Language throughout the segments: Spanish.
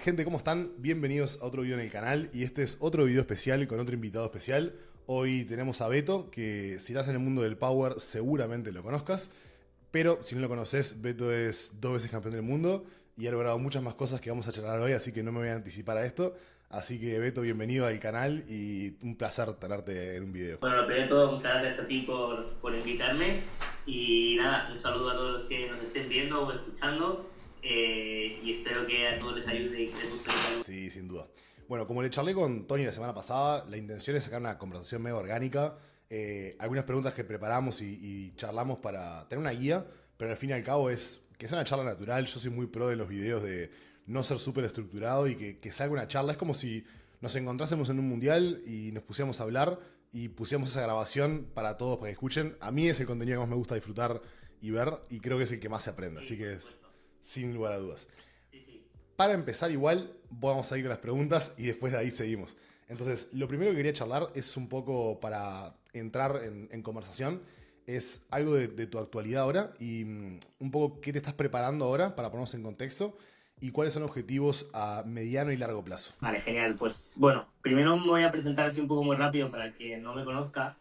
Gente, ¿cómo están? Bienvenidos a otro video en el canal y este es otro video especial con otro invitado especial. Hoy tenemos a Beto, que si estás en el mundo del Power seguramente lo conozcas, pero si no lo conoces, Beto es 2 veces campeón del mundo y ha logrado muchas más cosas que vamos a charlar hoy, así que no me voy a anticipar a esto. Así que Beto, bienvenido al canal y un placer tenerte en un video. Bueno, lo primero de todo, muchas gracias a ti por invitarme y nada, un saludo a todos los que nos estén viendo o escuchando y espero que a todos les ayude y que les guste el canal. Sí, sin duda. Bueno, como le charlé con Tony la semana pasada, la intención es sacar una conversación medio orgánica, algunas preguntas que preparamos y charlamos para tener una guía, pero al fin y al cabo es que sea una charla natural. Yo soy muy pro de los videos de no ser súper estructurado y que salga una charla. Es como si nos encontrásemos en un mundial y nos pusiéramos a hablar y pusiéramos esa grabación para todos, para que escuchen. A mí es el contenido que más me gusta disfrutar y ver y creo que es el que más se aprende, Sí, así por que es supuesto. sin lugar a dudas. Sí, sí. Para empezar igual, vamos a ir con las preguntas y después de ahí seguimos. Entonces, lo primero que quería charlar es un poco para entrar en conversación, es algo de tu actualidad ahora y un poco qué te estás preparando ahora para ponernos en contexto y cuáles son los objetivos a mediano y largo plazo. Vale, genial. Pues bueno, primero me voy a presentar así un poco muy rápido para el que no me conozca.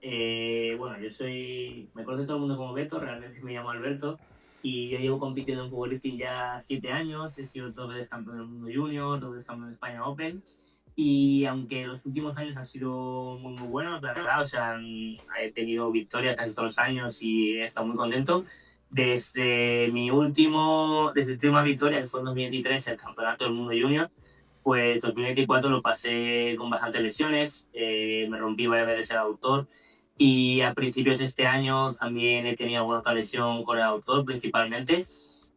Bueno, me conoce todo el mundo como Beto, realmente me llamo Alberto y yo llevo compitiendo en powerlifting ya 7 años, he sido 2 veces campeón del mundo junior, 2 veces campeón de España Open y aunque los últimos años han sido muy buenos, la verdad, o sea, he tenido victorias casi todos los años y he estado muy contento. Desde mi última victoria, que fue en 2023, el Campeonato del Mundo Junior, pues 2024 lo pasé con bastantes lesiones, me rompí varias veces el aductor y a principios de este año también he tenido alguna otra lesión con el aductor principalmente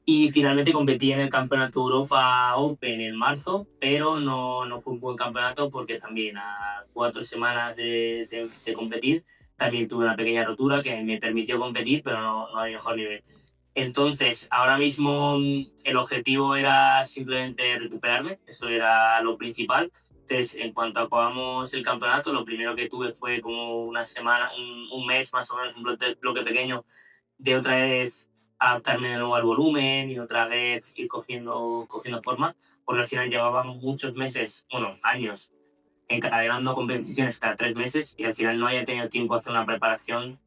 y finalmente competí en el Campeonato Europa Open en marzo, pero no fue un buen campeonato porque también a 4 semanas de competir también tuve una pequeña rotura que me permitió competir, pero no a mejor nivel. Entonces, ahora mismo el objetivo era simplemente recuperarme, eso era lo principal. Entonces, en cuanto acabamos el campeonato, lo primero que tuve fue como una semana, un mes más o menos, un bloque pequeño de otra vez adaptarme de nuevo al volumen y otra vez ir cogiendo forma, porque al final llevaba muchos meses, bueno, años, encadenando competiciones cada 3 meses y al final no había tenido tiempo de hacer una preparación,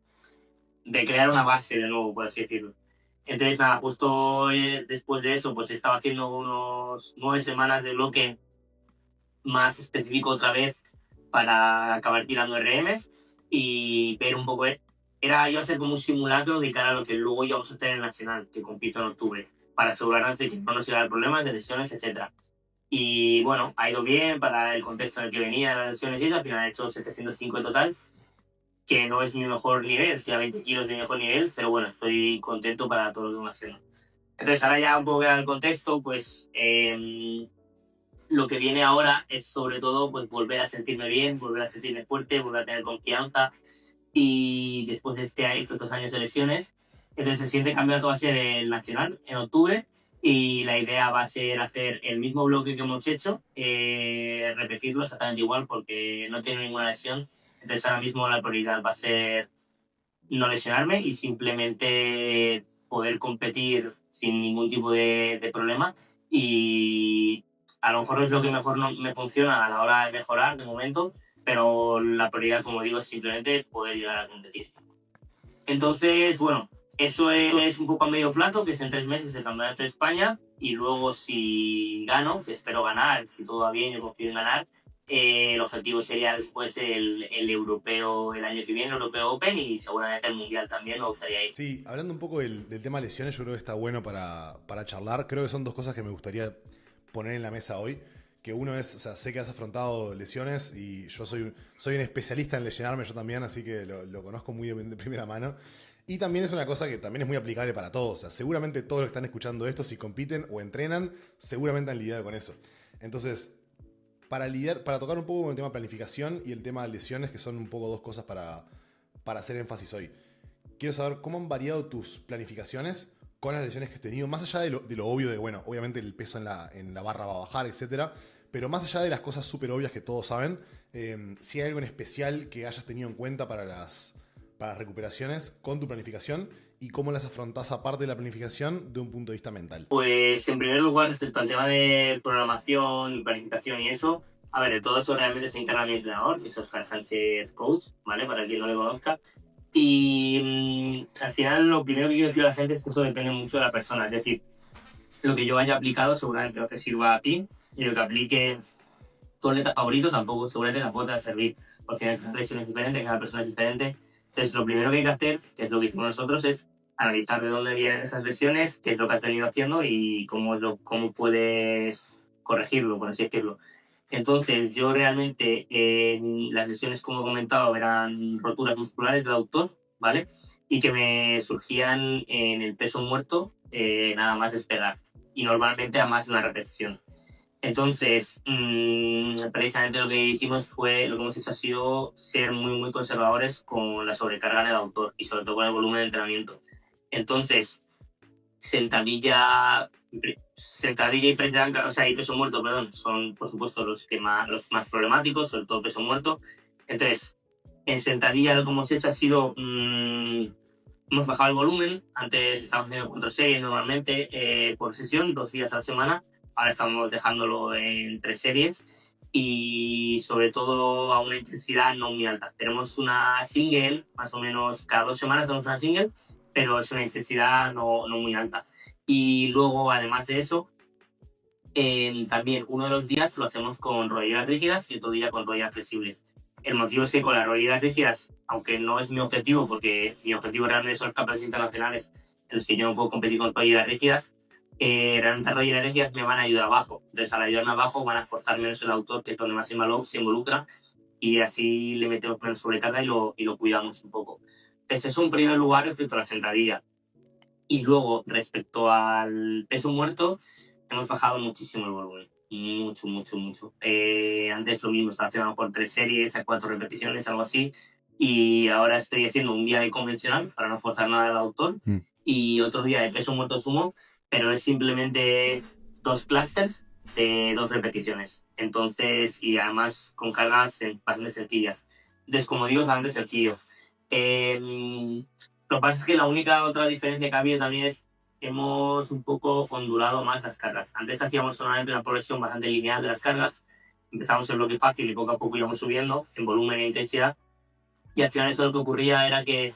de crear una base de nuevo, por así decirlo. Entonces, nada, justo después de eso, pues estaba haciendo unos 9 semanas de bloque más específico otra vez para acabar tirando RMs y ver un poco. Iba a ser como un simulacro de cara a lo que luego íbamos a hacer en el Nacional, que compito en octubre, para asegurarnos de que no nos iba a dar problemas de lesiones, etcétera. Y bueno, ha ido bien para el contexto en el que venía las lesiones y eso. Al final he hecho 705 en total, que no es mi mejor nivel, estoy a 20 kilos de mi mejor nivel, pero bueno, estoy contento para todo lo que me haciendo. Entonces, ahora ya un poco en el contexto, pues lo que viene ahora es sobre todo pues volver a sentirme bien, volver a sentirme fuerte, volver a tener confianza y después de estos 2 años de lesiones, entonces el siguiente campeonato va a ser el nacional en octubre y la idea va a ser hacer el mismo bloque que hemos hecho, repetirlo exactamente igual porque no tengo ninguna lesión, entonces ahora mismo la prioridad va a ser no lesionarme y simplemente poder competir sin ningún tipo de problema y a lo mejor es lo que mejor no me funciona a la hora de mejorar de momento, pero la prioridad, como digo, es simplemente poder llegar a competir. Entonces, bueno, eso es un poco a medio plazo, que es en 3 meses el Campeonato de España, y luego si gano, que espero ganar, si todo va bien, yo confío en ganar, el objetivo sería después el europeo el año que viene, el Europeo Open, y seguramente el Mundial también me gustaría ir. Sí, hablando un poco del tema lesiones, yo creo que está bueno para charlar. Creo que son 2 cosas que me gustaría poner en la mesa hoy. Que uno es, o sea, sé que has afrontado lesiones y yo soy un especialista en lesionarme yo también, así que lo conozco muy de primera mano. Y también es una cosa que también es muy aplicable para todos. O sea, seguramente todos los que están escuchando esto, si compiten o entrenan, seguramente han lidiado con eso. Entonces, para tocar un poco con el tema planificación y el tema de lesiones, que son un poco 2 cosas para hacer énfasis hoy. Quiero saber cómo han variado tus planificaciones con las lesiones que has tenido, más allá de lo obvio de, bueno, obviamente el peso en la barra va a bajar, etcétera, pero más allá de las cosas súper obvias que todos saben, si hay algo en especial que hayas tenido en cuenta para las recuperaciones con tu planificación y cómo las afrontás aparte de la planificación de un punto de vista mental. Pues en primer lugar, respecto al tema de programación y planificación y eso, a ver, de todo eso realmente se encarga mi entrenador, que es Oscar Sánchez Coach, ¿vale? Para quien no le conozca. Y al final lo primero que quiero decir a la gente es que eso depende mucho de la persona. Es decir, lo que yo haya aplicado seguramente no te sirva a ti y lo que aplique tu atleta favorito seguramente tampoco te va a servir. Porque cada lesión es diferente, cada persona es diferente. Entonces, lo primero que hay que hacer, que es lo que hicimos nosotros, es analizar de dónde vienen esas lesiones, qué es lo que has venido haciendo y cómo puedes corregirlo, por así decirlo. Entonces, yo realmente, las lesiones, como he comentado, eran roturas musculares del aductor, ¿vale? Y que me surgían en el peso muerto, nada más despegar. Y normalmente a más de una repetición. Entonces, precisamente lo que hicimos lo que hemos hecho ha sido ser muy, muy conservadores con la sobrecarga del autor y sobre todo con el volumen de entrenamiento. Entonces, sentadilla y press de anca, o sea, y peso muerto, perdón, son por supuesto los más problemáticos, sobre todo peso muerto. Entonces, en sentadilla lo que hemos hecho ha sido, hemos bajado el volumen, antes estábamos haciendo 4 series normalmente por sesión, 2 días a la semana. Ahora estamos dejándolo en 3 series y sobre todo a una intensidad no muy alta. Tenemos una single, más o menos cada 2 semanas tenemos una single, pero es una intensidad no muy alta. Y luego, además de eso, también uno de los días lo hacemos con rodilleras rígidas y otro día con rodilleras flexibles. El motivo es que con las rodilleras rígidas, aunque no es mi objetivo, porque mi objetivo realmente son los campeonatos internacionales en los que yo no puedo competir con rodilleras rígidas, realmente las rodilleras rígidas me van a ayudar abajo. Entonces, al ayudarme abajo, van a forzar menos el autor, que es donde más se involucra, y así le metemos menos sobrecarga y lo cuidamos un poco. Ese es un primer lugar respecto a la sentadilla. Y luego, respecto al peso muerto, hemos bajado muchísimo el volumen. Mucho, mucho, mucho. Antes lo mismo, estaba haciendo a lo mejor 3 series a 4 repeticiones, algo así. Y ahora estoy haciendo un día de convencional para no forzar nada al autor y otro día de peso muerto sumo, pero es simplemente 2 clusters de 2 repeticiones. Entonces, y además con cargas bastante sencillas. Entonces, como digo, es bastante sencillo. Lo que pasa es que la única otra diferencia que ha habido también es que hemos un poco ondulado más las cargas. Antes hacíamos solamente una progresión bastante lineal de las cargas. Empezamos el bloque fácil y poco a poco íbamos subiendo en volumen e intensidad. Y al final eso lo que ocurría era que,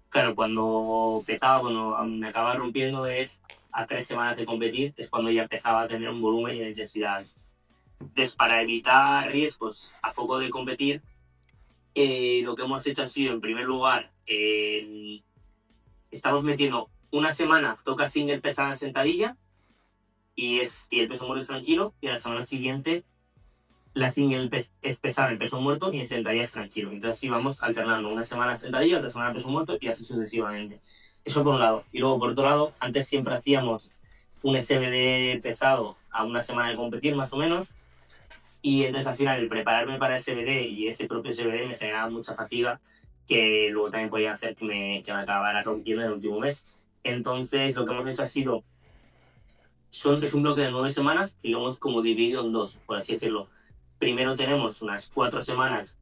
claro, cuando me acababa rompiendo es a 3 semanas de competir, es cuando ya empezaba a tener un volumen y una intensidad. Entonces, para evitar riesgos a poco de competir, lo que hemos hecho ha sido, en primer lugar, estamos metiendo una semana toca single pesada en sentadilla y el peso muerto es tranquilo, y la semana siguiente la single es pesada en peso muerto y en sentadilla es tranquilo. Entonces así vamos alternando una semana sentadilla, otra semana peso muerto y así sucesivamente. Eso por un lado. Y luego por otro lado, antes siempre hacíamos un SBD pesado a una semana de competir más o menos. Y entonces al final el prepararme para SBD y ese propio SBD me generaba mucha fatiga que luego también podía hacer que me acabara rompiendo en el último mes. Entonces lo que hemos hecho ha sido, es un bloque de 9 semanas y lo hemos como dividido en 2, por así decirlo. Primero tenemos unas 4 semanas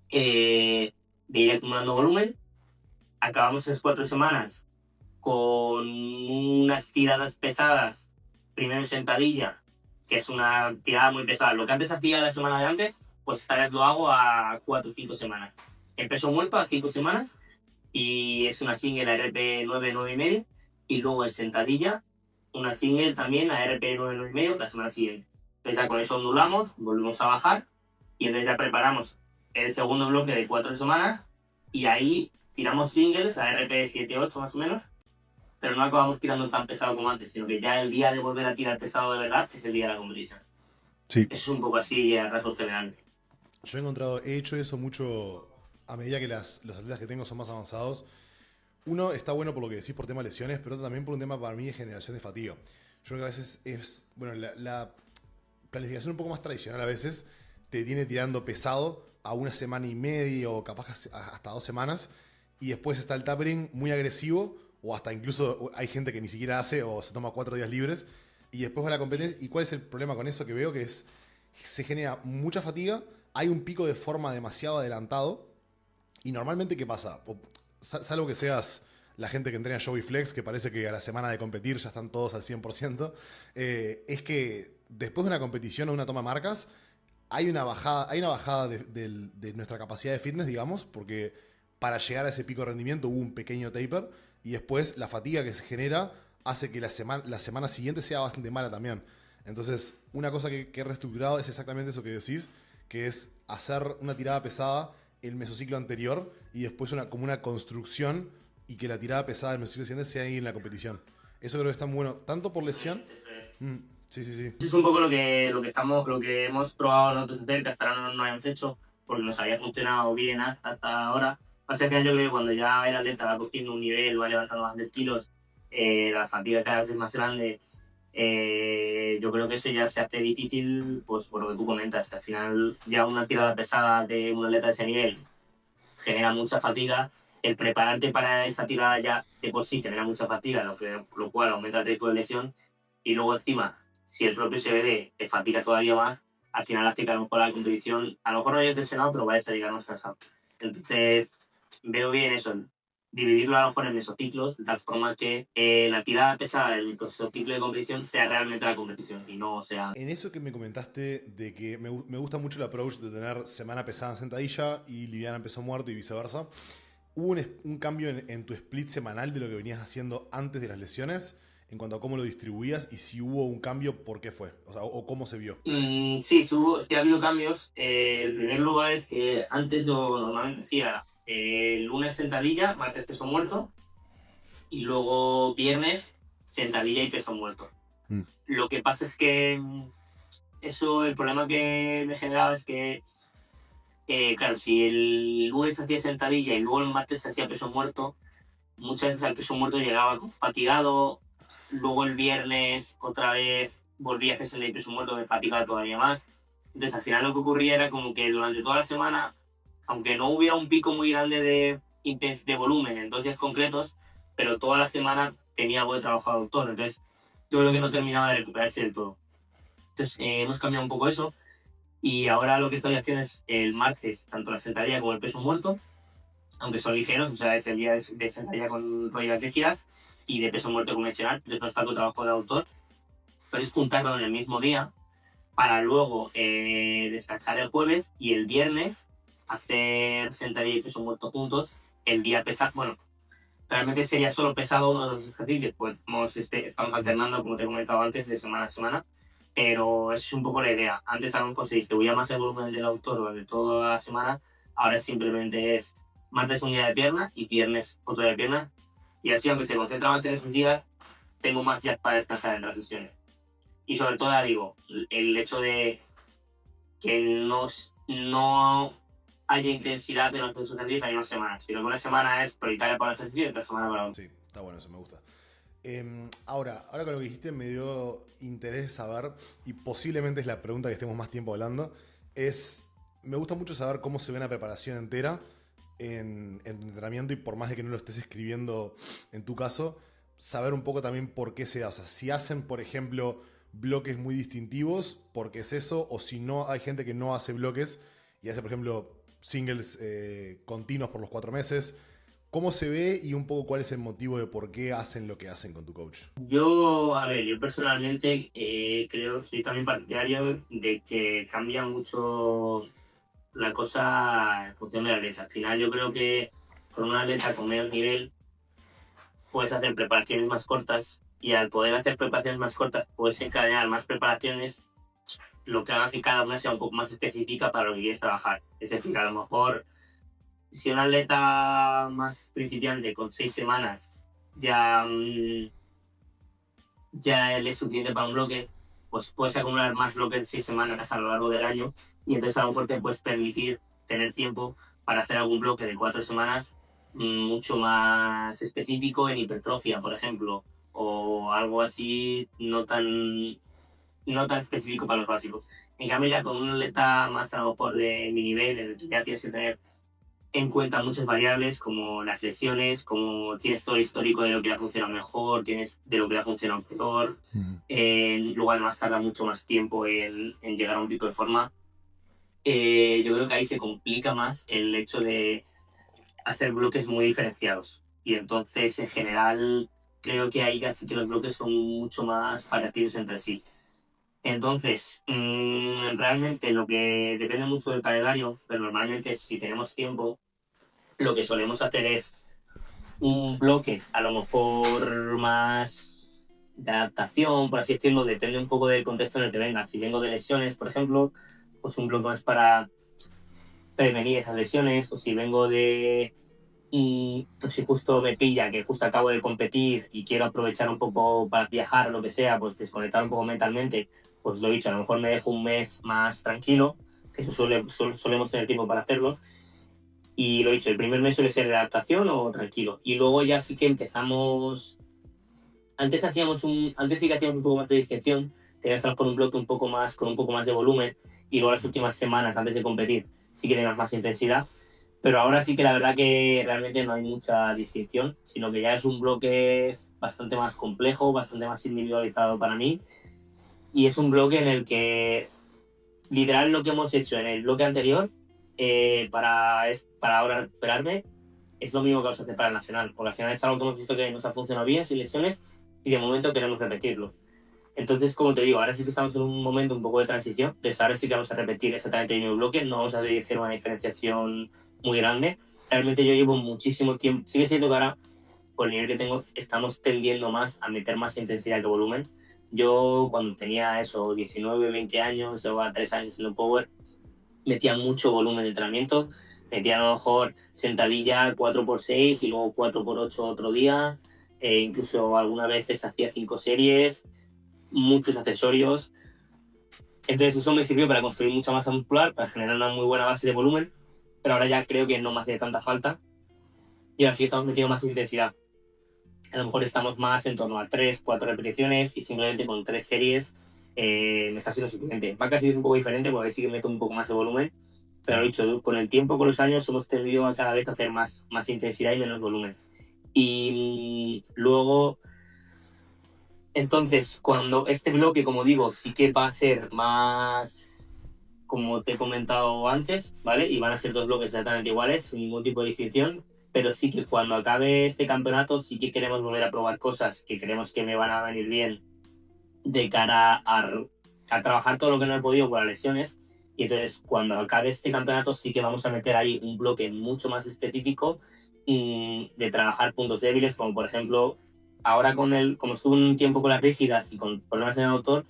de ir acumulando volumen. Acabamos esas 4 semanas con unas tiradas pesadas, primero en sentadilla, que es una tirada muy pesada. Lo que antes hacía la semana de antes, pues esta vez lo hago a 4 o 5 semanas. El peso muerto a 5 semanas y es una single ARP 9, 9 y medio. Y luego en sentadilla, una single también ARP 9, 9 y medio la semana siguiente. Entonces ya con eso ondulamos, volvemos a bajar y entonces ya preparamos el segundo bloque de 4 semanas y ahí tiramos singles ARP 7, 8 más o menos, pero no acabamos tirando tan pesado como antes, sino que ya el día de volver a tirar pesado de verdad es el día de la competición. Sí. Eso es un poco así a rasgos generales. Yo he hecho eso mucho a medida que los atletas que tengo son más avanzados. Uno, está bueno por lo que decís por tema de lesiones, pero otro también por un tema para mí de generación de fatiga. Yo creo que a veces la planificación un poco más tradicional a veces te viene tirando pesado a una semana y media o capaz hasta 2 semanas y después está el tapering muy agresivo o hasta incluso hay gente que ni siquiera hace o se toma 4 días libres y después va a la competencia. ¿Y cuál es el problema con eso que veo? Que se genera mucha fatiga, hay un pico de forma demasiado adelantado y normalmente ¿qué pasa? Salvo que seas la gente que entrena Joey Flex, que parece que a la semana de competir ya están todos al 100%, es que después de una competición o una toma de marcas, hay una bajada de nuestra capacidad de fitness, digamos, porque para llegar a ese pico de rendimiento hubo un pequeño taper y después la fatiga que se genera hace que la semana siguiente sea bastante mala también. Entonces, una cosa que he reestructurado es exactamente eso que decís, que es hacer una tirada pesada el mesociclo anterior y después como una construcción y que la tirada pesada del mesociclo siguiente sea ahí en la competición. Eso creo que está muy bueno, tanto por lesión. Sí, sí, sí. Eso es un poco lo que hemos probado nosotros hacer, que hasta ahora no habíamos hecho, porque nos había funcionado bien hasta ahora. Hasta que yo creo que cuando ya el atleta va cogiendo un nivel, va levantando bastantes kilos, la fatiga cada vez es más grande, yo creo que eso ya se hace difícil, pues por lo que tú comentas, que al final ya una tirada pesada de un atleta de ese nivel genera mucha fatiga. El prepararte para esa tirada ya de por sí genera mucha fatiga, lo cual aumenta el riesgo de lesión. Y luego encima, si el propio CBD te fatiga todavía más, al final hace que a lo mejor la competición, a lo mejor no hayas lesionado, pero vayas a llegar más cansado. Entonces, veo bien eso, dividirlo a lo mejor en mesociclos, de tal forma que la tirada pesada del mesociclo de competición sea realmente la competición y no sea... En eso que me comentaste de que me gusta mucho el approach de tener semana pesada en sentadilla y liviana en peso muerto y viceversa. ¿Hubo un cambio en tu split semanal de lo que venías haciendo antes de las lesiones en cuanto a cómo lo distribuías y si hubo un cambio, por qué fue? O sea, o cómo se vio. Sí, sí ha habido cambios. El primer lugar es que antes yo normalmente hacía lunes sentadilla, martes peso muerto y luego viernes sentadilla y peso muerto. Lo que pasa es que eso, el problema que me generaba es que, claro, si el lunes hacía sentadilla y luego el martes hacía peso muerto, muchas veces al peso muerto llegaba fatigado, luego el viernes otra vez volvía a hacerse el peso muerto, me fatigaba todavía más. Entonces al final lo que ocurría era como que durante toda la semana, aunque no hubiera un pico muy grande de volumen en 2 días concretos, pero toda la semana tenía algo de trabajo de autor. Entonces yo creo que no terminaba de recuperarse del todo. Entonces hemos cambiado un poco eso y ahora lo que estoy haciendo es el martes, tanto la sentadilla como el peso muerto, aunque son ligeros, o sea, es el día de sentadilla con rodillas rígidas y de peso muerto convencional, de todo está tu trabajo de autor, pero es juntarlo en el mismo día para luego descansar el jueves y el viernes hacer sentadilla y peso muerto juntos, el día pesado, bueno, realmente sería solo pesado uno de los ejercicios, pues estamos alternando, como te he comentado antes, de semana a semana, pero esa es un poco la idea. Antes a lo mejor se distribuía más el volumen del autor o de toda la semana, ahora simplemente es martes un día de pierna y viernes otro día de pierna, y así aunque se concentra más en esos días, tengo más días para descansar en las sesiones. Y sobre todo, ya digo, el hecho de que no haya intensidad de los dos ejercicios en una semana, sino que una semana es prioritaria para el ejercicio y otra semana para otro. Sí, está bueno, eso me gusta. Ahora con lo que dijiste me dio interés saber, y posiblemente es la pregunta que estemos más tiempo hablando, me gusta mucho saber cómo se ve una preparación entera en tu entrenamiento y por más de que no lo estés escribiendo en tu caso, saber un poco también por qué se da. O sea, si hacen, por ejemplo, bloques muy distintivos, ¿por qué es eso? O si no, hay gente que no hace bloques y hace, por ejemplo, singles continuos por los 4 meses. ¿Cómo se ve y un poco cuál es el motivo de por qué hacen lo que hacen con tu coach? Yo personalmente creo, soy también partidario de que cambia mucho la cosa en función del atleta. Al final yo creo que con un atleta con menos nivel puedes hacer preparaciones más cortas y al poder hacer preparaciones más cortas puedes encadenar más preparaciones, lo que haga que cada una sea un poco más específica para lo que quieres trabajar. Es decir, a lo mejor si un atleta más principiante con 6 semanas ya, ya es suficiente para un bloque, pues puedes acumular más bloques de 6 semanas a lo largo del año y entonces a lo mejor te puedes permitir tener tiempo para hacer algún bloque de 4 semanas mucho más específico en hipertrofia, por ejemplo, o algo así no tan específico para los básicos. En cambio, ya con un atleta más a lo mejor de mi nivel, en el que ya tienes que tener en cuenta muchas variables como las lesiones, como tienes todo el histórico de lo que le ha funcionado mejor, tienes de lo que le ha funcionado peor. Luego además tarda mucho más tiempo en llegar a un pico de forma. Yo creo que ahí se complica más el hecho de hacer bloques muy diferenciados. Y entonces, en general, creo que ahí casi que los bloques son mucho más parecidos entre sí. Entonces, realmente lo que depende mucho del calendario, pero normalmente si tenemos tiempo, lo que solemos hacer es un bloque a lo mejor más de adaptación, por así decirlo, depende un poco del contexto en el que venga. Si vengo de lesiones, por ejemplo, pues un bloque más para prevenir esas lesiones, o si vengo de, pues si justo me pilla, que justo acabo de competir y quiero aprovechar un poco para viajar o lo que sea, pues desconectar un poco mentalmente, pues lo he dicho, a lo mejor me dejo un mes más tranquilo, que eso solemos tener tiempo para hacerlo. Y lo he dicho, el primer mes suele ser de adaptación o tranquilo. Y luego ya sí que empezamos. Antes sí que hacíamos un poco más de distinción, teníamos a lo mejor un bloque un poco más, con un poco más de volumen, y luego las últimas semanas antes de competir sí que teníamos más intensidad. Pero ahora sí que la verdad que realmente no hay mucha distinción, sino que ya es un bloque bastante más complejo, bastante más individualizado para mí. Y es un bloque en el que literal lo que hemos hecho en el bloque anterior para ahora recuperarme es lo mismo que vamos a hacer para el Nacional. Porque al final es algo que hemos visto que nos ha funcionado bien, sin lesiones, y de momento queremos repetirlo. Entonces, como te digo, ahora sí que estamos en un momento un poco de transición. Entonces, ahora sí que vamos a repetir exactamente el mismo bloque, no vamos a hacer una diferenciación muy grande. Realmente yo llevo muchísimo tiempo, sigue siendo que ahora, por el nivel que tengo, estamos tendiendo más a meter más intensidad que volumen. Yo cuando tenía eso, 19, 20 años, luego a 3 años en el Power, metía mucho volumen de entrenamiento, metía a lo mejor sentadilla 4x6 y luego 4x8 otro día, incluso algunas veces hacía 5 series, muchos accesorios. Entonces eso me sirvió para construir mucha masa muscular, para generar una muy buena base de volumen, pero ahora ya creo que no me hace tanta falta y ahora sí estamos metiendo más intensidad. A lo mejor estamos más en torno a 3 4 repeticiones y simplemente con 3 series me está siendo suficiente. Va casi es un poco diferente porque ahí sí que meto un poco más de volumen, pero lo dicho, con el tiempo, con los años, hemos tendido a cada vez hacer más intensidad y menos volumen. Y luego, entonces, cuando este bloque, como digo, sí que va a ser más, como te he comentado antes, ¿vale? Y van a ser dos bloques exactamente iguales, sin ningún tipo de distinción, pero sí que cuando acabe este campeonato, sí que queremos volver a probar cosas que creemos que me van a venir bien de cara a trabajar todo lo que no he podido por las lesiones. Y entonces, cuando acabe este campeonato, sí que vamos a meter ahí un bloque mucho más específico de trabajar puntos débiles, como por ejemplo, ahora como estuve un tiempo con las rígidas y con problemas en el autor,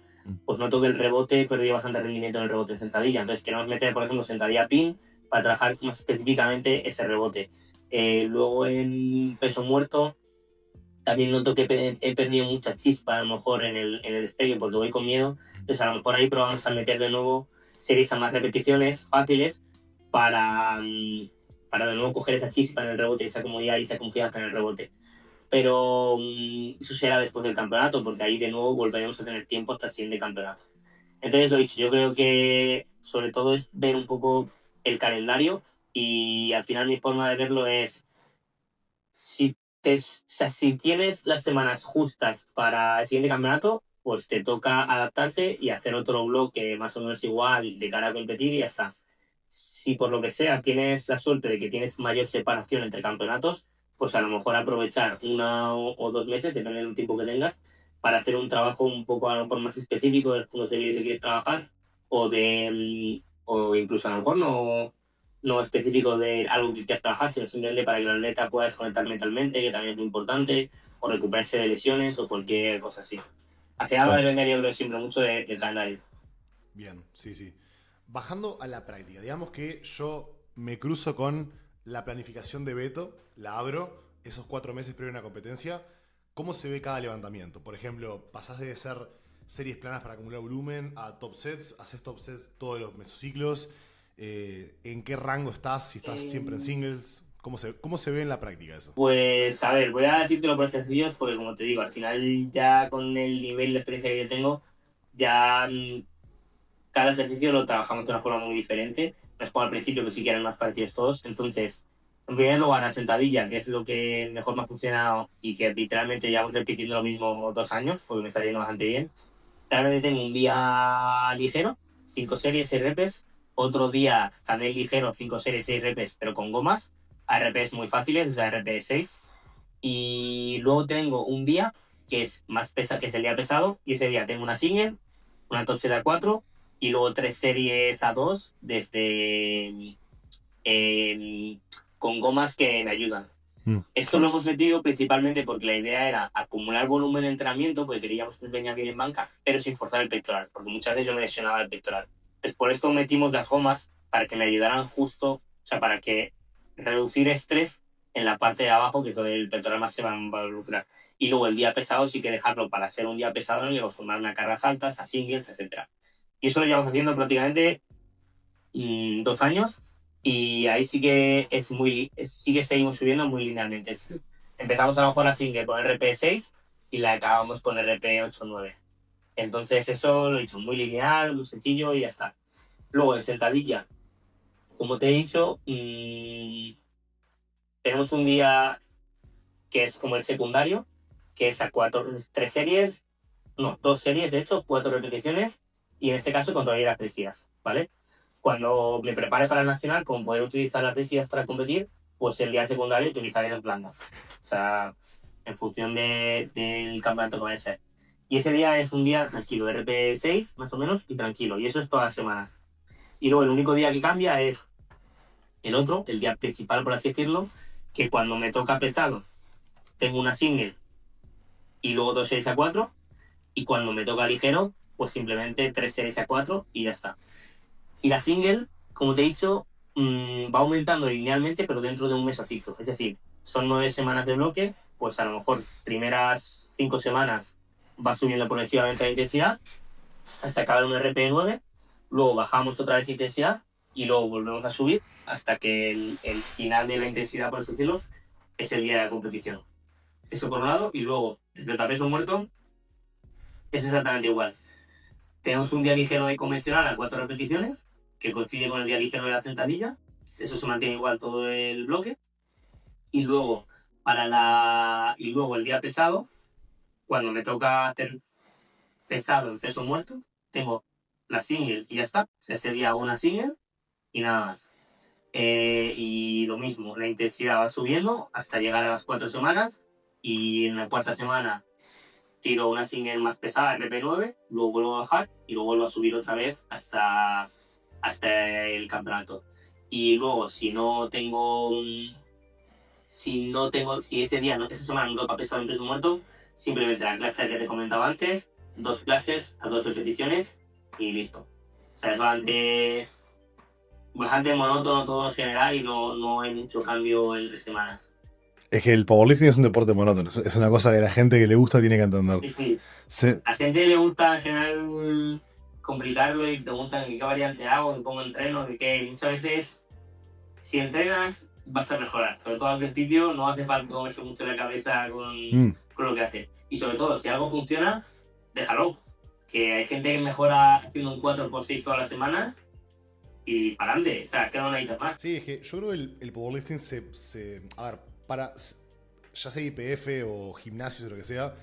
pues noto que el rebote perdí bastante rendimiento en el rebote de sentadilla. Entonces, queremos meter, por ejemplo, sentadilla pin para trabajar más específicamente ese rebote. Luego, en peso muerto, también noto que he perdido mucha chispa a lo mejor en el despegue porque voy con miedo. Entonces a lo mejor ahí probamos a meter de nuevo series a más repeticiones fáciles para, para de nuevo coger esa chispa en el rebote, esa comodidad y esa confianza en el rebote. Pero eso será después del campeonato porque ahí de nuevo volveremos a tener tiempo hasta el siguiente campeonato. Entonces lo dicho, yo creo que sobre todo es ver un poco el calendario y al final mi forma de verlo es o sea, si tienes las semanas justas para el siguiente campeonato, pues te toca adaptarte y hacer otro bloque más o menos igual de cara a competir y ya está. Si por lo que sea tienes la suerte de que tienes mayor separación entre campeonatos, pues a lo mejor aprovechar 1 o 2 meses, depende del tiempo que tengas, para hacer un trabajo un poco a lo mejor más específico de los puntos de vista que quieres trabajar o incluso a lo mejor no específico de algo que quieras trabajar, sino simplemente para que el atleta pueda desconectar mentalmente, que también es muy importante, o recuperarse de lesiones o cualquier cosa así. Al final va a Claro. depender, yo creo, siempre mucho del calendario. Bien, sí, sí. Bajando a la práctica, digamos que yo me cruzo con la planificación de Beto, la abro, esos 4 meses previo a una competencia, ¿cómo se ve cada levantamiento? Por ejemplo, pasás de ser series planas para acumular volumen a top sets, haces top sets todos los mesociclos, ¿en qué rango estás? Si estás siempre en singles, ¿cómo se ve en la práctica eso? Pues a ver, voy a decírtelo por ejercicios porque como te digo, al final ya con el nivel de experiencia que yo tengo, ya cada ejercicio lo trabajamos de una forma muy diferente. No es como al principio que sí que eran más parecidos todos. Entonces, en primer lugar, la sentadilla, que es lo que mejor me ha funcionado y que literalmente llevamos repitiendo lo mismo 2 años, porque me está yendo bastante bien. Realmente tengo un día ligero, 5 series, 6 repes. Otro día también ligero, 5 series, 6 repes, pero con gomas. A RPs muy fáciles, o sea, RP 6. Y luego tengo un día que es más pesado, que es el día pesado, y ese día tengo una single, una top set A4 y luego 3 series A2 desde con gomas que me ayudan. Mm. Esto lo hemos metido principalmente porque la idea era acumular volumen de entrenamiento, porque queríamos que venía bien en banca, pero sin forzar el pectoral, porque muchas veces yo me lesionaba el pectoral. Entonces, por esto metimos las gomas para que me ayudaran justo, o sea, para que reducir estrés en la parte de abajo, que es donde el pectoral más se va a involucrar. Y luego el día pesado sí que dejarlo para ser un día pesado y acostumbrarme a cargas altas, a singles, etcétera. Y eso lo llevamos haciendo prácticamente 2 años y ahí sí que sí que seguimos subiendo muy linealmente. Empezamos a lo mejor la single con RP6 y la acabamos con RP8-9. Entonces eso lo he hecho muy lineal, muy sencillo y ya está. Luego en sentadilla, como te he dicho, tenemos un día que es como el secundario, que es a 3 series, no, 2 series de hecho, 4 repeticiones y en este caso con todavía las rígidas, ¿vale? Cuando me prepare para el nacional, con poder utilizar las rígidas para competir, pues el día secundario utilizaré las blandas. O sea, en función del campeonato que vaya a ser. Y ese día es un día tranquilo, RP6 más o menos, y tranquilo. Y eso es todas las semanas. Y luego el único día que cambia es el otro, el día principal, por así decirlo, que cuando me toca pesado, tengo una single y luego 2 series A4. Y cuando me toca ligero, pues simplemente 3 series A4 y ya está. Y la single, como te he dicho, va aumentando linealmente, pero dentro de un mesociclo. Es decir, son 9 semanas de bloque, pues a lo mejor primeras 5 semanas va subiendo progresivamente la intensidad hasta acabar un RP9, luego bajamos otra vez intensidad y luego volvemos a subir hasta que el final de la intensidad, por así decirlo, es el día de la competición. Eso por un lado, y luego el peso muerto es exactamente igual. Tenemos un día ligero de convencional a 4 repeticiones, que coincide con el día ligero de la sentadilla. Eso se mantiene igual todo el bloque. Y luego, y luego el día pesado, cuando me toca hacer pesado en peso muerto, tengo la single y ya está. O sea, ese día hago una single y nada más. Y lo mismo, la intensidad va subiendo hasta llegar a las 4 semanas. Y en la cuarta semana tiro una single más pesada, RP9, luego vuelvo a bajar y luego vuelvo a subir otra vez hasta el campeonato. Y luego, si ese día, esa semana no toca pesado en peso muerto, simplemente la clase que te comentaba antes, 2 clases a 2 repeticiones y listo. O sea, es bastante monótono todo en general y no hay mucho cambio entre semanas. Es que el powerlifting es un deporte monótono. Es una cosa que la gente que le gusta tiene que entender. Sí. Sí. A la gente le gusta en general complicarlo y preguntan qué variante hago, cómo entreno, que muchas veces si entrenas vas a mejorar. Sobre todo al principio no hace falta comerse mucho la cabeza con lo que haces. Y sobre todo, si algo funciona, déjalo. Que hay gente que mejora haciendo un 4x6 todas las semanas y para adelante. O sea, que no necesitas más. Sí, es que yo creo que el powerlifting a ver, ya sea IPF o gimnasios o lo que sea,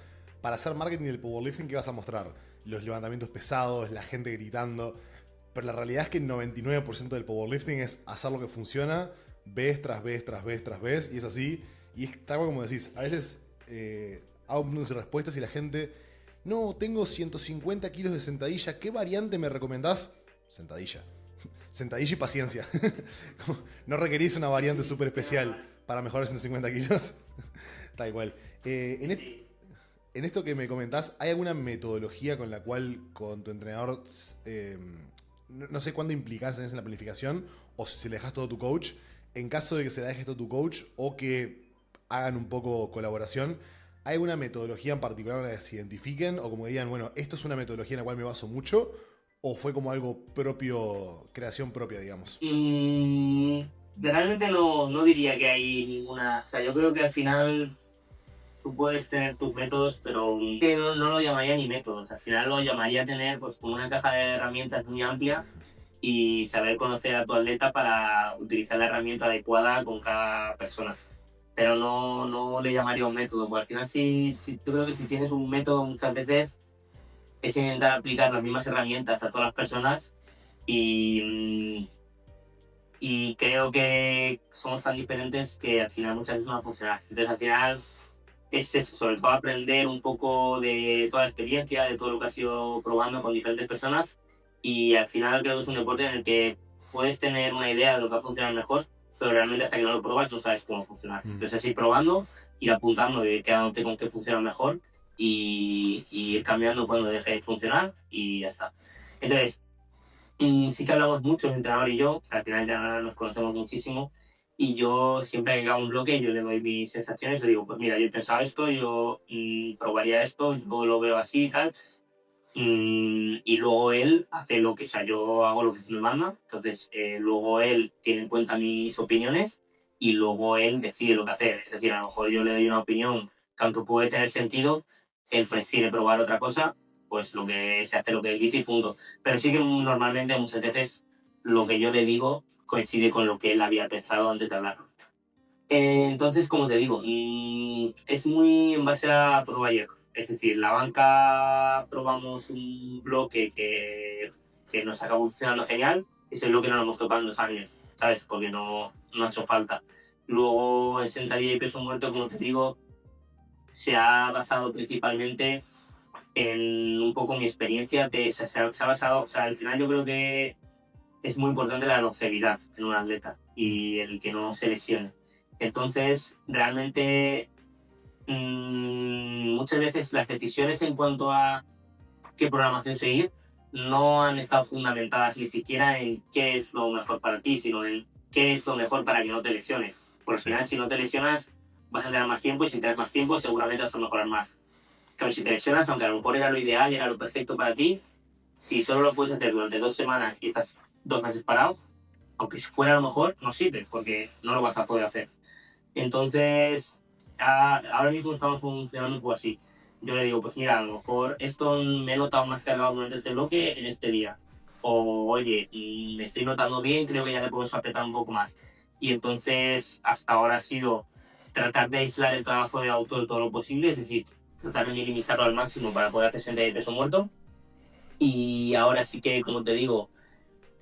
para hacer marketing del powerlifting, ¿qué vas a mostrar? Los levantamientos pesados, la gente gritando. Pero la realidad es que el 99% del powerlifting es hacer lo que funciona, vez tras vez, tras vez, tras vez, y es así. Y es tal como decís, a veces hago preguntas y respuestas y la gente, no, tengo 150 kilos de sentadilla, ¿qué variante me recomendás? Sentadilla. Sentadilla y paciencia. No requerís una variante súper especial para mejorar 150 kilos. Tal cual. En esto que me comentás, ¿hay alguna metodología con la cual con tu entrenador, no sé cuánto implicás en la planificación, o si se le dejas todo a tu coach, en caso de que se la dejes todo a tu coach o que hagan un poco colaboración, ¿hay alguna metodología en particular en la que se identifiquen o como que digan, bueno, esto es una metodología en la cual me baso mucho? ¿O fue como algo propio, creación propia, digamos? Realmente no diría que hay ninguna. O sea, yo creo que al final tú puedes tener tus métodos, pero que no lo llamaría ni métodos. Al final lo llamaría tener pues como una caja de herramientas muy amplia y saber conocer a tu atleta para utilizar la herramienta adecuada con cada persona. Pero no le llamaría un método, porque al final yo creo que si tienes un método muchas veces es intentar aplicar las mismas herramientas a todas las personas y creo que somos tan diferentes que al final muchas veces no va a funcionar. Entonces al final es eso, sobre todo aprender un poco de toda la experiencia, de todo lo que has ido probando con diferentes personas, y al final creo que es un deporte en el que puedes tener una idea de lo que va a funcionar mejor, pero realmente hasta que no lo pruebas no sabes cómo funcionar. Entonces es ir probando, ir apuntando y quedándote con qué funciona mejor y ir cambiando cuando deje de funcionar y ya está. Entonces, sí que hablamos mucho el entrenador y yo, o sea, al final ya nos conocemos muchísimo, y yo siempre que hago un bloque yo le doy mis sensaciones, le digo, pues mira, yo he pensado esto, yo probaría esto, yo lo veo así y tal, y luego él hace lo que, o sea, yo hago lo que me manda, entonces luego él tiene en cuenta mis opiniones y luego él decide lo que hacer, es decir, a lo mejor yo le doy una opinión que aunque puede tener sentido, él prefiere probar otra cosa, pues lo que se hace lo que él dice y punto. Pero sí que normalmente muchas veces lo que yo le digo coincide con lo que él había pensado antes de hablarlo. Entonces, como te digo, es muy en base a prueba y error. Es decir, la banca probamos un bloque que nos acabó funcionando genial, ese bloque no lo hemos tocado en 2 años, ¿sabes? Porque no ha hecho falta. Luego, en sentadilla y peso muerto, como te digo, se ha basado principalmente en un poco mi experiencia, o sea, se ha basado, o sea, al final yo creo que es muy importante la longevidad en un atleta y el que no se lesione. Entonces, realmente, muchas veces las decisiones en cuanto a qué programación seguir no han estado fundamentadas ni siquiera en qué es lo mejor para ti, sino en qué es lo mejor para que no te lesiones. Porque al final, si no te lesionas, vas a tener más tiempo y si tienes más tiempo, seguramente vas a mejorar más. Pero si te lesionas, aunque a lo mejor era lo ideal, era lo perfecto para ti, si solo lo puedes hacer durante 2 semanas y estás 2 meses parado, aunque si fuera a lo mejor, no sirve, porque no lo vas a poder hacer. Entonces, ahora mismo estamos funcionando un poco así. Yo le digo, pues mira, a lo mejor esto me he notado más cargado durante este bloque en este día. O, oye, me estoy notando bien, creo que ya le podemos apretar un poco más. Y entonces, hasta ahora ha sido tratar de aislar el trabajo de autor todo lo posible, es decir, tratar de minimizarlo al máximo para poder hacer sentadilla de peso muerto. Y ahora sí que, como te digo,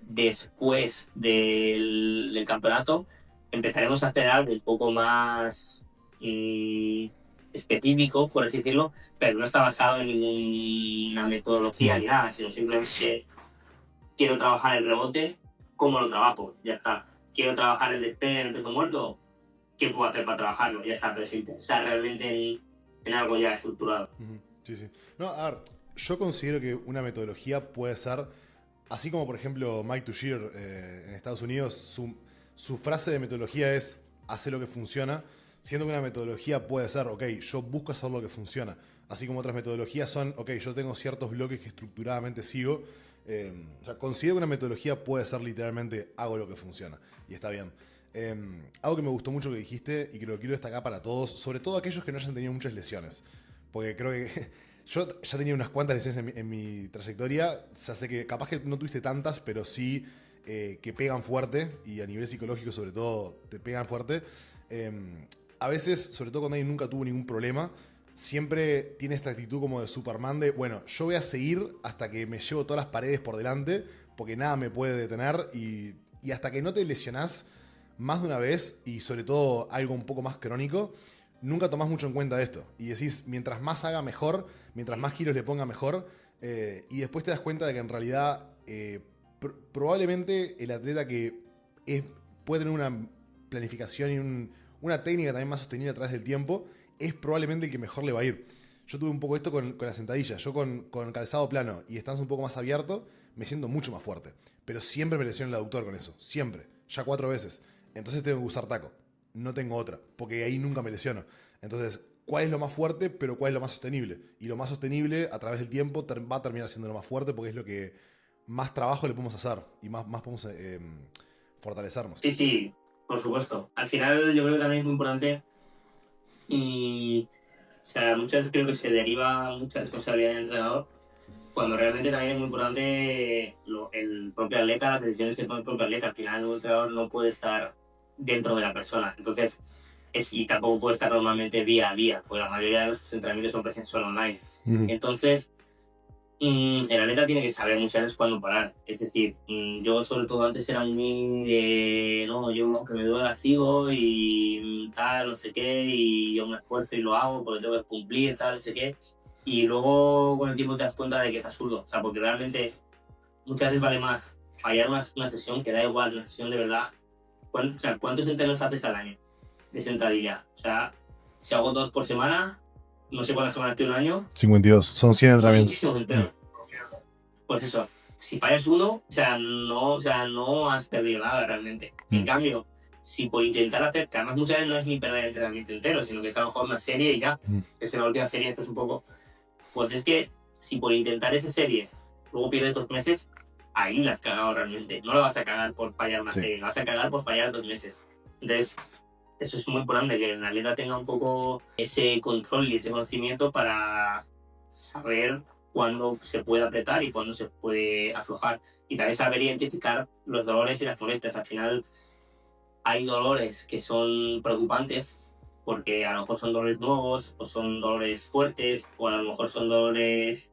después del campeonato empezaremos a hacer algo un poco más específico, por así decirlo, pero no está basado en ninguna metodología ni nada, sino simplemente quiero trabajar el rebote, ¿cómo lo trabajo? Ya está. Quiero trabajar el despegue en el peso muerto, ¿qué puedo hacer para trabajarlo? Ya está, pero sin pensar realmente en algo ya estructurado. Sí, sí. No, a ver, yo considero que una metodología puede ser, así como por ejemplo Mike Tuchscherer en Estados Unidos, su frase de metodología es hacer lo que funciona, siendo que una metodología puede ser, ok, yo busco hacer lo que funciona, así como otras metodologías son, ok, yo tengo ciertos bloques que estructuradamente sigo. O sea, considero que una metodología puede ser literalmente hago lo que funciona, y está bien. Algo que me gustó mucho que dijiste y que lo quiero destacar para todos, sobre todo aquellos que no hayan tenido muchas lesiones. Porque creo que yo ya tenía unas cuantas lesiones en mi trayectoria. Ya sé que capaz que no tuviste tantas, pero sí que pegan fuerte y a nivel psicológico sobre todo te pegan fuerte. A veces, sobre todo cuando alguien nunca tuvo ningún problema, siempre tiene esta actitud como de Superman de, bueno, yo voy a seguir hasta que me llevo todas las paredes por delante porque nada me puede detener y hasta que no te lesionás más de una vez y sobre todo algo un poco más crónico, nunca tomás mucho en cuenta esto. Y decís, mientras más haga mejor, mientras más giros le ponga mejor, y después te das cuenta de que en realidad probablemente el atleta que puede tener una planificación y una técnica también más sostenible a través del tiempo, es probablemente el que mejor le va a ir. Yo tuve un poco esto con la sentadilla. Yo con calzado plano y estando un poco más abierto, me siento mucho más fuerte. Pero siempre me lesiono el aductor con eso. Siempre. Ya 4 veces. Entonces tengo que usar taco. No tengo otra. Porque ahí nunca me lesiono. Entonces, ¿cuál es lo más fuerte, pero cuál es lo más sostenible? Y lo más sostenible, a través del tiempo, va a terminar siendo lo más fuerte porque es lo que más trabajo le podemos hacer y más podemos fortalecernos. Sí, sí, por supuesto. Al final yo creo que también es muy importante o sea, muchas veces creo que se deriva mucha responsabilidad del entrenador, cuando realmente también es muy importante el propio atleta, las decisiones que toma el propio atleta. Al final un entrenador no puede estar dentro de la persona. Entonces, y tampoco puede estar normalmente día a día, porque la mayoría de los entrenamientos son online. Entonces, el atleta tiene que saber muchas veces cuándo parar. Es decir, yo sobre todo antes era muy de, no, no, yo aunque me duela sigo y tal, no sé qué, y yo me esfuerzo y lo hago porque tengo que cumplir, tal, no sé qué. Y luego con el tiempo te das cuenta de que es absurdo, o sea, porque realmente muchas veces vale más fallar una sesión, que da igual, una sesión de verdad. O sea, ¿cuántos entrenos haces al año de sentadilla? O sea, si hago 2 por semana, no sé cuántas semanas tiene un año, 52, son 100 son entrenamientos. muchísimos entrenos. Pues eso, si fallas uno, o sea, no has perdido nada realmente. En cambio, si por intentar hacer, que además muchas veces no es ni perder el entrenamiento entero, sino que es a lo mejor una serie y ya, es en la última serie, esto es un poco, pues es que si por intentar esa serie luego pierdes 2 meses, ahí la has cagado realmente. No la vas a cagar por fallar una serie, la vas a cagar por fallar 2 meses. Entonces, eso es muy importante, que el atleta tenga un poco ese control y ese conocimiento para saber cuándo se puede apretar y cuándo se puede aflojar. Y también saber identificar los dolores y las molestias. Al final hay dolores que son preocupantes porque a lo mejor son dolores nuevos o son dolores fuertes o a lo mejor son dolores,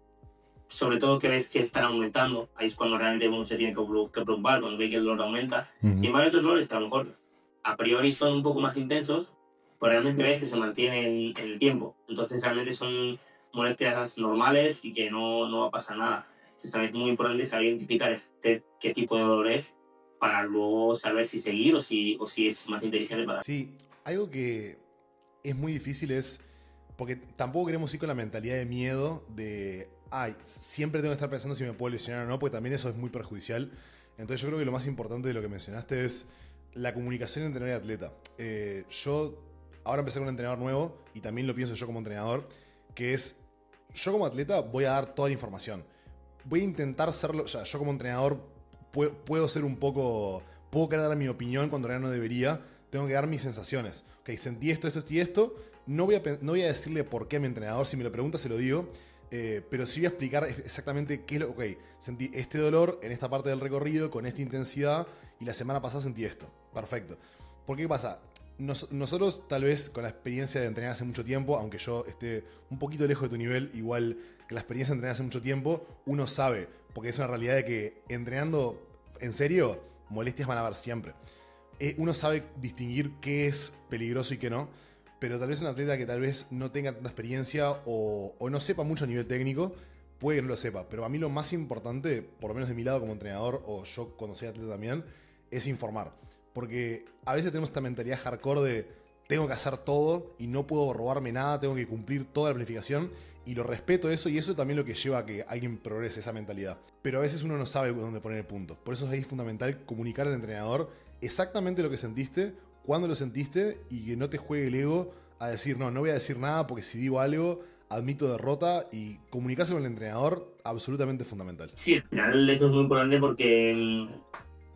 sobre todo, que ves que están aumentando. Ahí es cuando realmente uno se tiene que preocupar, cuando ve que el dolor aumenta. Y hay otros dolores que a lo mejor a priori son un poco más intensos, pero realmente ves que se mantienen en el tiempo. Entonces realmente son molestias normales y que no va a pasar nada. Entonces también es muy importante saber identificar qué tipo de dolor es para luego saber si seguir o si es más inteligente para... Sí, algo que es muy difícil es, porque tampoco queremos ir con la mentalidad de miedo de, ay, siempre tengo que estar pensando si me puedo lesionar o no, porque también eso es muy perjudicial. Entonces yo creo que lo más importante de lo que mencionaste es la comunicación entre entrenador y atleta. Yo ahora empecé con un entrenador nuevo y también lo pienso yo como entrenador, que es, yo como atleta voy a dar toda la información. Voy a intentar serlo, o sea, yo como entrenador puedo ser un poco, puedo querer dar mi opinión cuando en realidad no debería, tengo que dar mis sensaciones. Ok, sentí esto, esto y esto, no voy a decirle por qué a mi entrenador, si me lo pregunta se lo digo, pero sí voy a explicar exactamente qué es lo. Ok, sentí este dolor en esta parte del recorrido con esta intensidad y la semana pasada sentí esto. Perfecto. ¿Por qué pasa? Nosotros, tal vez con la experiencia de entrenar hace mucho tiempo, aunque yo esté un poquito lejos de tu nivel, igual que la experiencia de entrenar hace mucho tiempo, uno sabe, porque es una realidad de que entrenando en serio, molestias van a haber siempre. Uno sabe distinguir qué es peligroso y qué no, pero tal vez un atleta que tal vez no tenga tanta experiencia o no sepa mucho a nivel técnico, puede que no lo sepa. Pero a mí lo más importante, por lo menos de mi lado como entrenador, o yo cuando soy atleta también, es informar. Porque a veces tenemos esta mentalidad hardcore de tengo que hacer todo y no puedo robarme nada, tengo que cumplir toda la planificación. Y lo respeto eso, y eso también lo que lleva a que alguien progrese esa mentalidad. Pero a veces uno no sabe dónde poner el punto. Por eso es ahí fundamental comunicar al entrenador exactamente lo que sentiste, cuándo lo sentiste, y que no te juegue el ego a decir, no voy a decir nada porque si digo algo, admito derrota. Y comunicarse con el entrenador, absolutamente fundamental. Sí, al final eso es muy importante porque el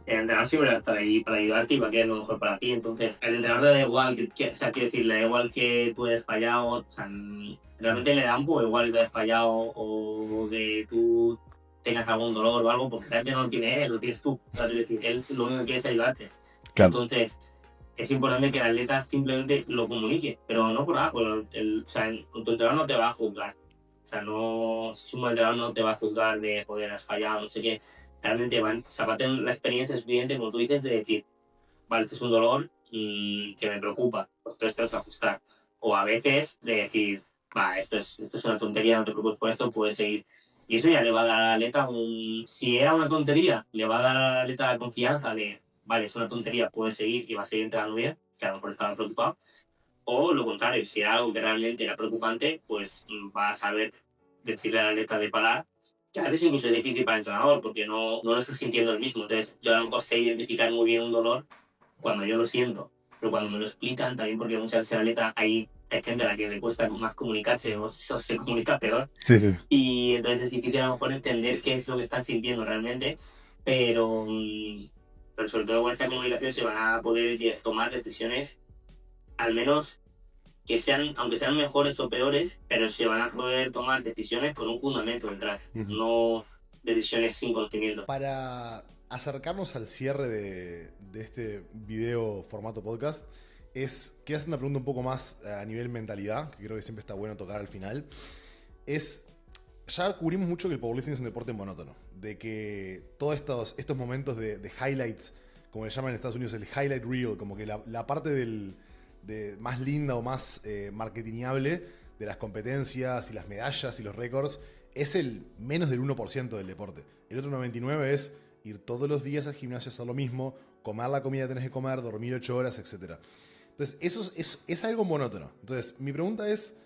entrenador siempre va a estar ahí para ayudarte y va a querer lo mejor para ti. Entonces, el entrenador le da igual, o sea, quiere decir, le da igual que tú hayas fallado, o sea, realmente le da un poco igual que tú hayas fallado o que tú tengas algún dolor o algo, porque realmente no lo tiene él, lo tienes tú. O sea, es decir, él lo único que quiere es ayudarte. Claro. Entonces, es importante que el atleta simplemente lo comunique, pero no por nada, o sea, tu entrenador no te va a juzgar. O sea, no, si un entrenador no te va a juzgar de, joder, has fallado, no sé qué. Realmente aparte la experiencia suficiente, como tú dices, de decir, vale, este es un dolor que me preocupa, pues entonces te vas a ajustar. O a veces de decir, va, esto es una tontería, no te preocupes por esto, puedes seguir. Y eso ya le va a dar al atleta si era una tontería, le va a dar al atleta la confianza de, vale, es una tontería, puedes seguir y va a seguir entrenando bien, que a lo mejor estaba preocupado. O lo contrario, si era algo que realmente era preocupante, pues va a saber decirle al atleta de parar, que a veces incluso es difícil para el entrenador porque no lo está sintiendo el mismo. Entonces, yo a lo mejor sé identificar muy bien un dolor cuando yo lo siento, pero cuando me lo explican, también porque muchas veces el atleta hay gente a la que le cuesta más comunicarse o se comunica peor. Sí, sí. Y entonces es difícil a lo mejor entender qué es lo que están sintiendo realmente, pero, pero sobre todo con esa comunicación se van a poder tomar decisiones, al menos que sean, aunque sean mejores o peores, pero se van a poder tomar decisiones con un fundamento detrás, no decisiones sin conocimiento. Para acercarnos al cierre de este video formato podcast, quiero hacer una pregunta un poco más a nivel mentalidad, que creo que siempre está bueno tocar al final. Ya cubrimos mucho que el powerlifting es un deporte monótono, de que todos estos momentos de highlights como le llaman en Estados Unidos, el highlight reel, como que la parte más linda o más marketingable de las competencias y las medallas y los récords es el menos del 1% del deporte. El otro 99% es ir todos los días al gimnasio a hacer lo mismo, comer la comida que tenés que comer, dormir 8 horas, etc. Entonces, eso es algo monótono. Entonces, mi pregunta es,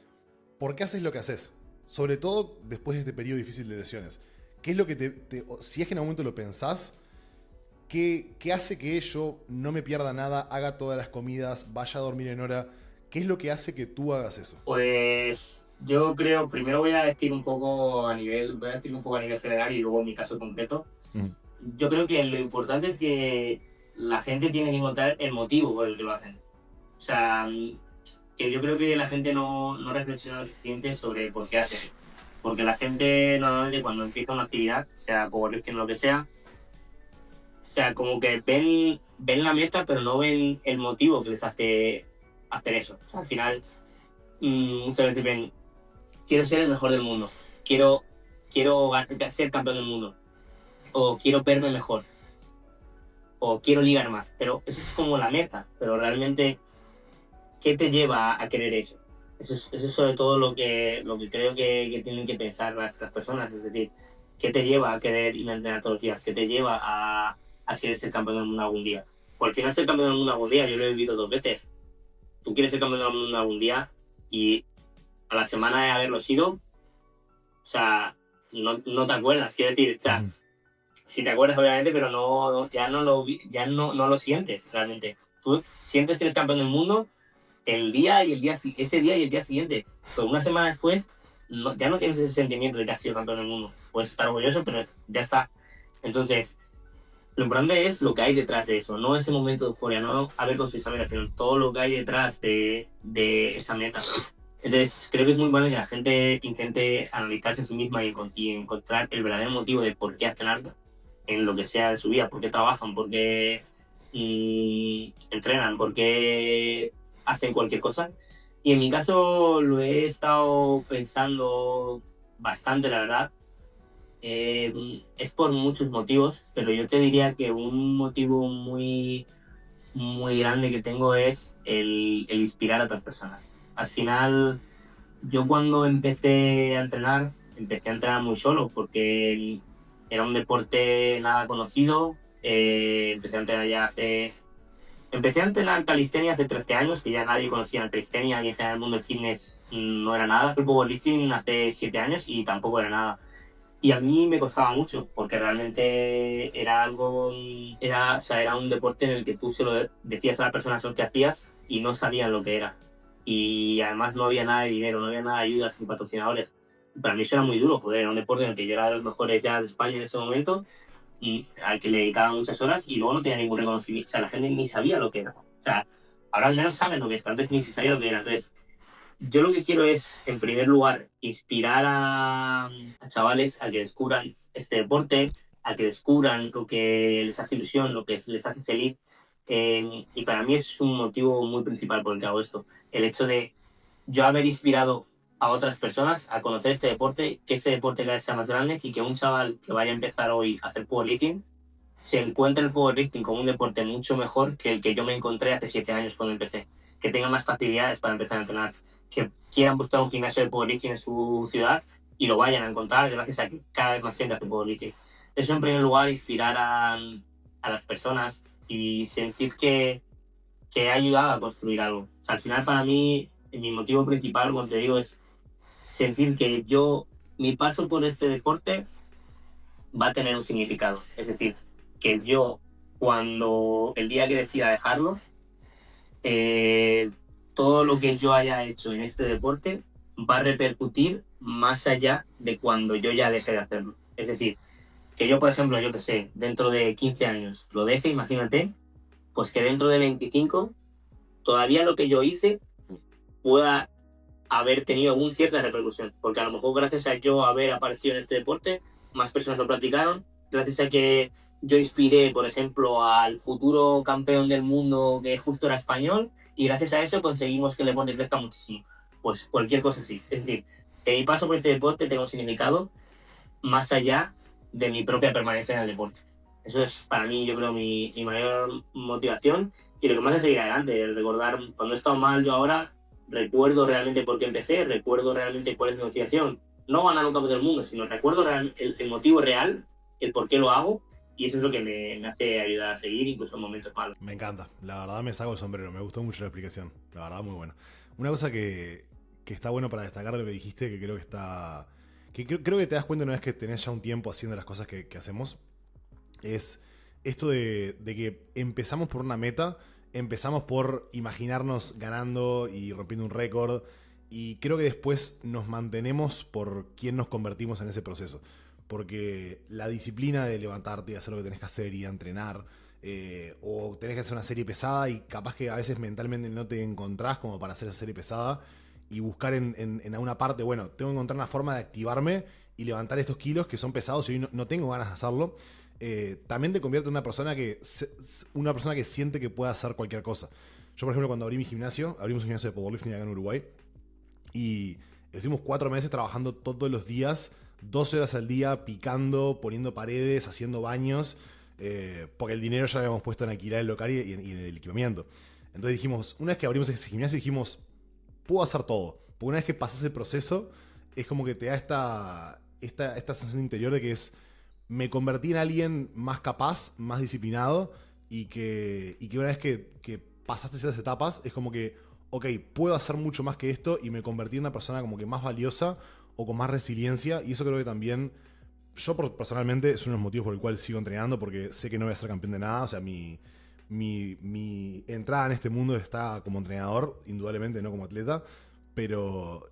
¿por qué haces lo que haces? Sobre todo después de este periodo difícil de lesiones. ¿Qué es lo que si es que en algún momento lo pensás, ¿qué hace que yo no me pierda nada, haga todas las comidas, vaya a dormir en hora? ¿Qué es lo que hace que tú hagas eso? Pues yo creo, primero voy a decir un poco a nivel general y luego en mi caso concreto. Yo creo que lo importante es que la gente tiene que encontrar el motivo por el que lo hacen. O sea, que yo creo que la gente no reflexiona lo suficiente sobre por qué hace. Porque la gente normalmente cuando empieza una actividad, sea powerlifting o lo que sea, o sea, como que ven la meta, pero no ven el motivo que les hace hacer eso. O sea, al final, muchas veces ven, quiero ser el mejor del mundo, quiero ser campeón del mundo, o quiero verme mejor, o quiero ligar más. Pero eso es como la meta, pero realmente, ¿qué te lleva a querer eso? Eso es sobre todo lo que creo que tienen que pensar las personas. Es decir, ¿qué te lleva a querer ir a entrenar todos los días? ¿Qué te lleva a querer ser campeón del mundo algún día? Por al final ser campeón del mundo algún día, yo lo he vivido 2 veces. Tú quieres ser campeón del mundo algún día y a la semana de haberlo sido, o sea, no te acuerdas. Quiero decir, o sea, sí te acuerdas obviamente, pero ya no lo sientes realmente. Tú sientes que eres campeón del mundo ese día y el día siguiente, pero una semana después ya no tienes ese sentimiento de que has sido campeón del mundo. Puedes estar orgulloso, pero ya está. Entonces, lo importante es lo que hay detrás de eso, no ese momento de euforia, no haber conseguido esa meta, sino todo lo que hay detrás de esa meta. Entonces, creo que es muy bueno que la gente intente analizarse a sí misma y encontrar el verdadero motivo de por qué hacen algo en lo que sea de su vida, por qué trabajan, por qué entrenan, por qué hacen cualquier cosa. Y en mi caso lo he estado pensando bastante, la verdad. Es por muchos motivos, pero yo te diría que un motivo muy, muy grande que tengo es el inspirar a otras personas. Al final, yo cuando empecé a entrenar muy solo porque era un deporte nada conocido. Empecé a entrenar Empecé a entrenar calistenia hace 13 años, que ya nadie conocía la calistenia y en general el mundo del fitness no era nada. El powerlifting hace 7 años y tampoco era nada. Y a mí me costaba mucho, porque realmente era un deporte en el que tú se lo decías a las personas lo que hacías y no sabían lo que era. Y además no había nada de dinero, no había nada de ayudas ni patrocinadores. Para mí eso era muy duro, joder, era un deporte en el que yo era de los mejores ya de España en ese momento, y al que le dedicaba muchas horas y luego no tenía ningún reconocimiento. O sea, la gente ni sabía lo que era. O sea, ahora al menos saben lo que es, pero antes ni se sabía lo que era. Entonces, yo lo que quiero es, en primer lugar, inspirar a chavales a que descubran este deporte, a que descubran lo que les hace ilusión, lo que les hace feliz. Y para mí es un motivo muy principal por el que hago esto. El hecho de yo haber inspirado a otras personas a conocer este deporte, que este deporte cada vez sea más grande y que un chaval que vaya a empezar hoy a hacer powerlifting se encuentre el powerlifting como un deporte mucho mejor que el que yo me encontré hace 7 años cuando empecé. Que tenga más facilidades para empezar a entrenar, que quieran buscar un gimnasio de powerlifting en su ciudad y lo vayan a encontrar gracias a que cada vez más gente hace powerlifting. Eso en primer lugar, inspirar a las personas y sentir que he ayudado a construir algo. O sea, al final para mí, mi motivo principal, como te digo, es sentir que mi paso por este deporte va a tener un significado. Es decir, que yo, cuando el día que decida dejarlo, todo lo que yo haya hecho en este deporte va a repercutir más allá de cuando yo ya deje de hacerlo. Es decir, que yo, por ejemplo, yo que sé, dentro de 15 años lo deje, imagínate, pues que dentro de 25 todavía lo que yo hice pueda haber tenido alguna cierta repercusión, porque a lo mejor gracias a yo haber aparecido en este deporte, más personas lo practicaron, gracias a que yo inspiré, por ejemplo, al futuro campeón del mundo que justo era español, y gracias a eso conseguimos que el deporte crezca muchísimo. Pues cualquier cosa así. Es decir, que mi paso por este deporte tenga un significado más allá de mi propia permanencia en el deporte. Eso es para mí, yo creo, mi mayor motivación y lo que me hace seguir adelante, el recordar cuando he estado mal yo ahora, recuerdo realmente por qué empecé, recuerdo realmente cuál es mi motivación. No ganar un campeonato del mundo, sino recuerdo el motivo real, el por qué lo hago, y eso es lo que me hace ayudar a seguir, incluso en momentos malos. Me encanta, la verdad me saco el sombrero, me gustó mucho la explicación, la verdad muy buena. Una cosa que está bueno para destacar de lo que dijiste, que creo que está... creo que te das cuenta una vez que tenés ya un tiempo haciendo las cosas que hacemos, es esto de que empezamos por una meta, empezamos por imaginarnos ganando y rompiendo un récord, y creo que después nos mantenemos por quién nos convertimos en ese proceso. Porque la disciplina de levantarte y hacer lo que tenés que hacer y entrenar, o tenés que hacer una serie pesada y capaz que a veces mentalmente no te encontrás como para hacer esa serie pesada y buscar en alguna parte, bueno, tengo que encontrar una forma de activarme y levantar estos kilos que son pesados y hoy no tengo ganas de hacerlo. También te convierte en una persona que siente que puede hacer cualquier cosa. Yo, por ejemplo, cuando abrí mi gimnasio, abrimos un gimnasio de powerlifting acá en Uruguay, y estuvimos 4 meses trabajando todos los días, 12 horas al día, picando, poniendo paredes, haciendo baños, porque el dinero ya lo habíamos puesto en alquilar el local y en el equipamiento. Entonces dijimos, una vez que abrimos ese gimnasio, dijimos, puedo hacer todo. Porque una vez que pasas el proceso, es como que te da esta sensación interior de que me convertí en alguien más capaz, más disciplinado, y que una vez que pasaste esas etapas, es como que, ok, puedo hacer mucho más que esto y me convertí en una persona como que más valiosa o con más resiliencia, y eso creo que también, personalmente, es uno de los motivos por el cual sigo entrenando, porque sé que no voy a ser campeón de nada, o sea, mi entrada en este mundo está como entrenador, indudablemente no como atleta, pero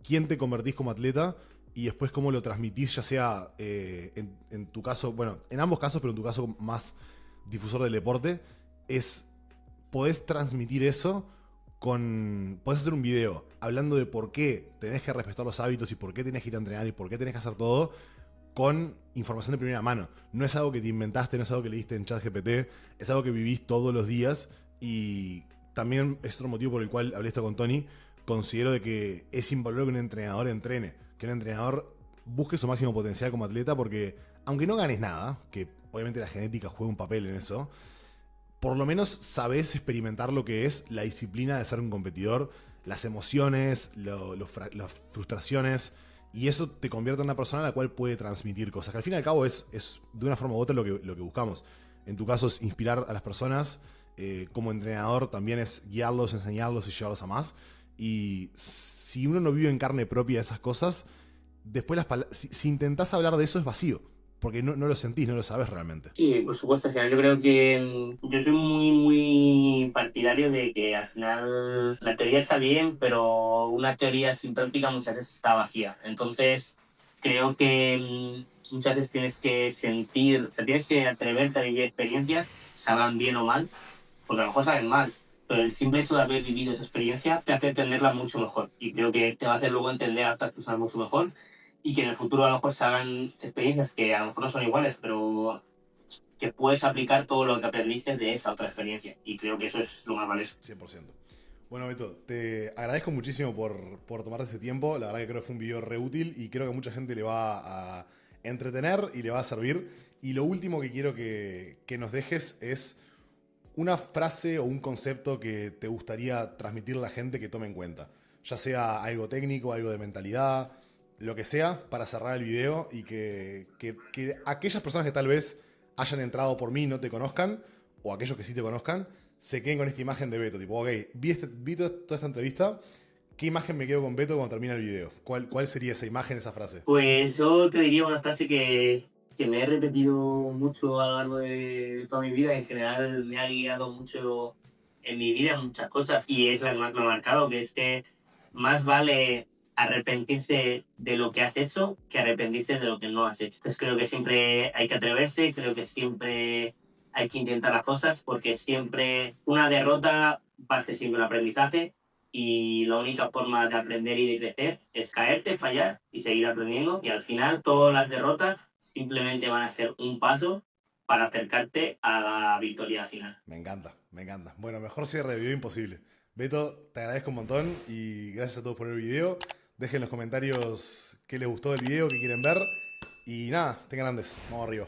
quién te convertís como atleta y después cómo lo transmitís, ya sea en tu caso, bueno, en ambos casos, pero en tu caso más difusor del deporte, podés transmitir eso podés hacer un video hablando de por qué tenés que respetar los hábitos y por qué tenés que ir a entrenar y por qué tenés que hacer todo con información de primera mano. No es algo que te inventaste, no es algo que leíste en ChatGPT, es algo que vivís todos los días, y también es otro motivo por el cual hablé esto con Tony. Considero de que es invaluable que un entrenador entrene, que un entrenador busque su máximo potencial como atleta, porque aunque no ganes nada, que obviamente la genética juega un papel en eso, por lo menos sabés experimentar lo que es la disciplina de ser un competidor, las emociones, las frustraciones, y eso te convierte en una persona a la cual puede transmitir cosas, que al fin y al cabo es de una forma u otra lo que buscamos. En tu caso es inspirar a las personas, como entrenador también es guiarlos, enseñarlos y llevarlos a más. Y si uno no vive en carne propia esas cosas, después si intentás hablar de eso es vacío, porque no lo sentís, no lo sabes realmente. Sí, por supuesto, al final yo creo que yo soy muy partidario de que al final la teoría está bien, pero una teoría sin práctica muchas veces está vacía. Entonces, creo que muchas veces tienes que sentir, o sea, tienes que atreverte a vivir experiencias, salgan bien o mal, porque a lo mejor saben mal, pero el simple hecho de haber vivido esa experiencia te hace entenderla mucho mejor. Y creo que te va a hacer luego entender a otras personas mucho mejor, y que en el futuro a lo mejor se hagan experiencias que a lo mejor no son iguales, pero que puedes aplicar todo lo que aprendiste de esa otra experiencia. Y creo que eso es lo más valioso. 100%. Bueno, Beto, te agradezco muchísimo por tomarte este tiempo. La verdad que creo que fue un video re útil y creo que a mucha gente le va a entretener y le va a servir. Y lo último que quiero que nos dejes es una frase o un concepto que te gustaría transmitirle a la gente que tome en cuenta. Ya sea algo técnico, algo de mentalidad, lo que sea, para cerrar el video y que aquellas personas que tal vez hayan entrado por mí y no te conozcan, o aquellos que sí te conozcan, se queden con esta imagen de Beto. Tipo, ok, vi toda esta entrevista, ¿qué imagen me quedo con Beto cuando termina el video? ¿Cuál sería esa imagen, esa frase? Pues yo te diría una frase que me he repetido mucho a lo largo de toda mi vida. En general me ha guiado mucho en mi vida, en muchas cosas. Y es la que más me ha marcado, que es que más vale arrepentirse de lo que has hecho que arrepentirse de lo que no has hecho. Entonces creo que siempre hay que atreverse, creo que siempre hay que intentar las cosas, porque siempre una derrota va a ser siempre un aprendizaje, y la única forma de aprender y de crecer es caerte, fallar y seguir aprendiendo, y al final todas las derrotas simplemente van a ser un paso para acercarte a la victoria final. Me encanta, me encanta. Bueno, mejor cierre de video imposible. Beto, te agradezco un montón y gracias a todos por el video. Dejen en los comentarios qué les gustó del video, qué quieren ver. Y nada, tengan grandes. Vamos arriba.